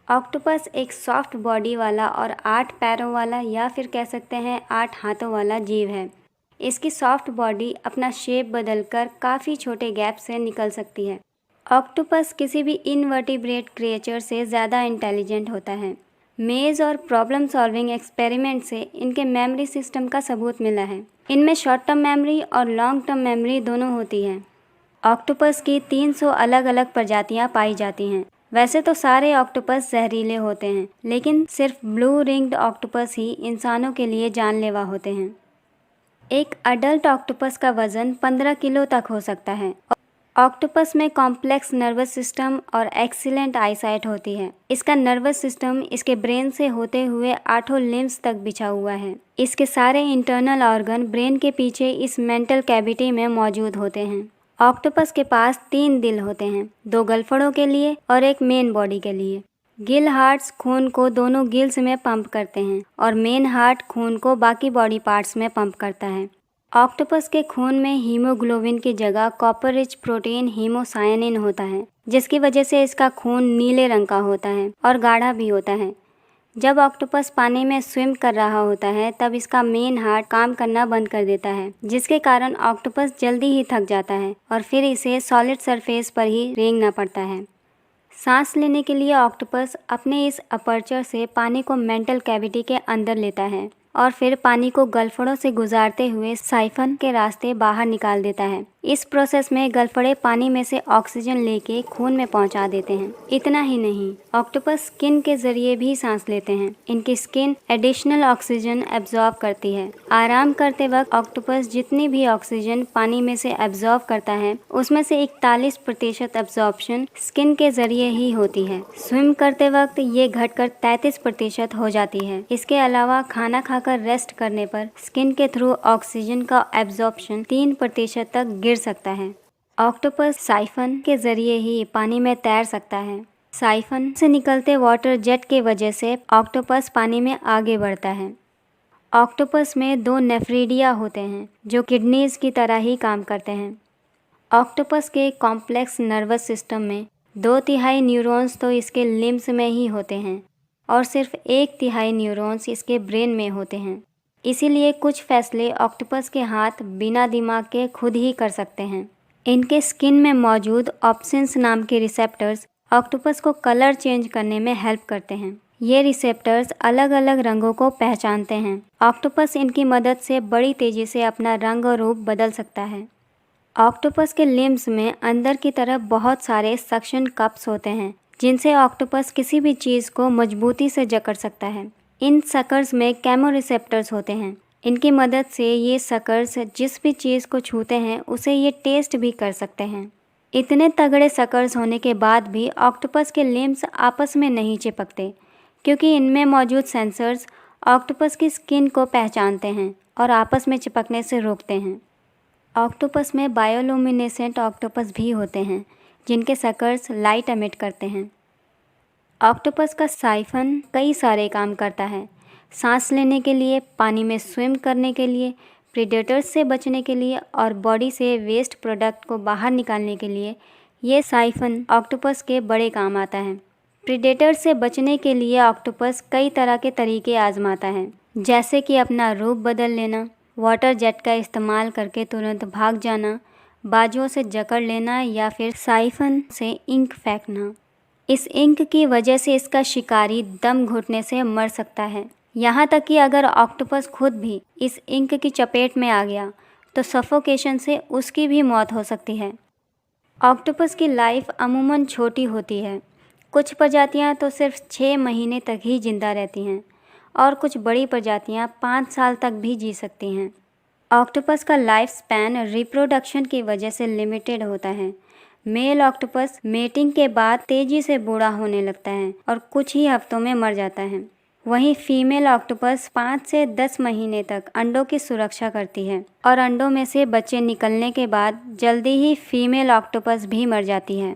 Octopus एक soft body वाला और 8 पैरों वाला या फिर कह सकते हैं 8 हाथों वाला जीव है। इसकी सॉफ्ट बॉडी अपना शेप बदलकर काफ़ी छोटे गैप से निकल सकती है। ऑक्टोपस किसी भी इनवर्टिब्रेट क्रिएचर से ज़्यादा इंटेलिजेंट होता है। मेज़ और प्रॉब्लम सॉल्विंग एक्सपेरिमेंट से इनके मेमोरी सिस्टम का सबूत मिला है। इनमें शॉर्ट टर्म मेमोरी और लॉन्ग टर्म मेमोरी दोनों होती है। ऑक्टोपस की 300 अलग अलग प्रजातियां पाई जाती हैं। वैसे तो सारे ऑक्टोपस जहरीले होते हैं, लेकिन सिर्फ ब्लू रिंग्ड ऑक्टोपस ही इंसानों के लिए जानलेवा होते हैं। एक अडल्ट ऑक्टोपस का वजन 15 किलो तक हो सकता है। ऑक्टोपस में कॉम्प्लेक्स नर्वस सिस्टम और एक्सीलेंट आईसाइट होती है। इसका नर्वस सिस्टम इसके ब्रेन से होते हुए 8 लिम्स तक बिछा हुआ है। इसके सारे इंटरनल ऑर्गन ब्रेन के पीछे इस मेंटल कैविटी में मौजूद होते हैं। ऑक्टोपस के पास 3 दिल होते हैं, 2 गलफड़ों के लिए और एक मेन बॉडी के लिए। गिल हार्ट्स खून को दोनों गिल्स में पंप करते हैं और मेन हार्ट खून को बाकी बॉडी पार्ट्स में पंप करता है। ऑक्टोपस के खून में हीमोग्लोबिन की जगह कॉपर रिच प्रोटीन हीमोसायनिन होता है, जिसकी वजह से इसका खून नीले रंग का होता है और गाढ़ा भी होता है। जब ऑक्टोपस पानी में स्विम कर रहा होता है तब इसका मेन हार्ट काम करना बंद कर देता है, जिसके कारण ऑक्टोपस जल्दी ही थक जाता है और फिर इसे सॉलिड सरफेस पर ही रेंगना पड़ता है। सांस लेने के लिए ऑक्टोपस अपने इस अपर्चर से पानी को मेंटल कैविटी के अंदर लेता है और फिर पानी को गलफड़ों से गुजारते हुए साइफन के रास्ते बाहर निकाल देता है। इस प्रोसेस में गलफड़े पानी में से ऑक्सीजन लेके खून में पहुंचा देते हैं। इतना ही नहीं, ऑक्टोपस स्किन के जरिए भी सांस लेते हैं। इनकी स्किन एडिशनल ऑक्सीजन एब्जॉर्ब करती है। आराम करते वक्त ऑक्टोपस जितनी भी ऑक्सीजन पानी में से एब्जॉर्ब करता है, उसमें से 41% एब्जॉर्प्शन स्किन के जरिए ही होती है। स्विम करते वक्त ये घटकर 33% हो जाती है। इसके अलावा खाना खाकर रेस्ट करने पर स्किन के थ्रू ऑक्सीजन का एब्जॉर्प्शन 3% तक गिर सकता है। ऑक्टोपस साइफन के जरिए ही पानी में तैर सकता है। साइफन से निकलते वाटर जेट के वजह से ऑक्टोपस पानी में आगे बढ़ता है। ऑक्टोपस में 2 नेफ्रिडिया होते हैं जो किडनीज की तरह ही काम करते हैं। ऑक्टोपस के कॉम्प्लेक्स नर्वस सिस्टम में 2/3 न्यूरॉन्स तो इसके लिम्स में ही होते हैं और सिर्फ 1/3 न्यूरॉन्स इसके ब्रेन में होते हैं। इसीलिए कुछ फैसले ऑक्टोपस के हाथ बिना दिमाग के खुद ही कर सकते हैं। इनके स्किन में मौजूद ऑप्सिन्स नाम के रिसेप्टर्स ऑक्टोपस को कलर चेंज करने में हेल्प करते हैं। ये रिसेप्टर्स अलग अलग रंगों को पहचानते हैं। ऑक्टोपस इनकी मदद से बड़ी तेज़ी से अपना रंग और रूप बदल सकता है। ऑक्टोपस के लिम्स में अंदर की तरफ बहुत सारे सक्शन कप्स होते हैं, जिनसे ऑक्टोपस किसी भी चीज़ को मजबूती से जकड़ सकता है। इन सकर्स में केमोरिसेप्टर्स होते हैं। इनकी मदद से ये सकर्स जिस भी चीज़ को छूते हैं उसे ये टेस्ट भी कर सकते हैं। इतने तगड़े सकर्स होने के बाद भी ऑक्टोपस के लिम्स आपस में नहीं चिपकते, क्योंकि इनमें मौजूद सेंसर्स ऑक्टोपस की स्किन को पहचानते हैं और आपस में चिपकने से रोकते हैं। ऑक्टोपस में बायोलुमिनेसेंट ऑक्टोपस भी होते हैं, जिनके सकर्स लाइट एमिट करते हैं। ऑक्टोपस का साइफन कई सारे काम करता है। सांस लेने के लिए, पानी में स्विम करने के लिए, प्रेडेटर्स से बचने के लिए और बॉडी से वेस्ट प्रोडक्ट को बाहर निकालने के लिए ये साइफन ऑक्टोपस के बड़े काम आता है। प्रेडेटर से बचने के लिए ऑक्टोपस कई तरह के तरीके आजमाता है, जैसे कि अपना रूप बदल लेना, वाटर जेट का इस्तेमाल करके तुरंत भाग जाना, बाजुओं से जकड़ लेना या फिर साइफन से इंक फेंकना। इस इंक की वजह से इसका शिकारी दम घुटने से मर सकता है। यहाँ तक कि अगर ऑक्टोपस खुद भी इस इंक की चपेट में आ गया तो सफोकेशन से उसकी भी मौत हो सकती है। ऑक्टोपस की लाइफ अमूमन छोटी होती है। कुछ प्रजातियाँ तो सिर्फ 6 महीने तक ही जिंदा रहती हैं और कुछ बड़ी प्रजातियाँ 5 साल तक भी जी सकती हैं। ऑक्टोपस का लाइफ स्पैन रिप्रोडक्शन की वजह से लिमिटेड होता है। मेल ऑक्टोपस मेटिंग के बाद तेज़ी से बूढ़ा होने लगता है और कुछ ही हफ्तों में मर जाता है। वहीं फीमेल ऑक्टोपस 5 से 10 महीने तक अंडों की सुरक्षा करती है और अंडों में से बच्चे निकलने के बाद जल्दी ही फीमेल ऑक्टोपस भी मर जाती है।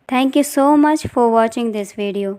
Thank you so much for watching this video.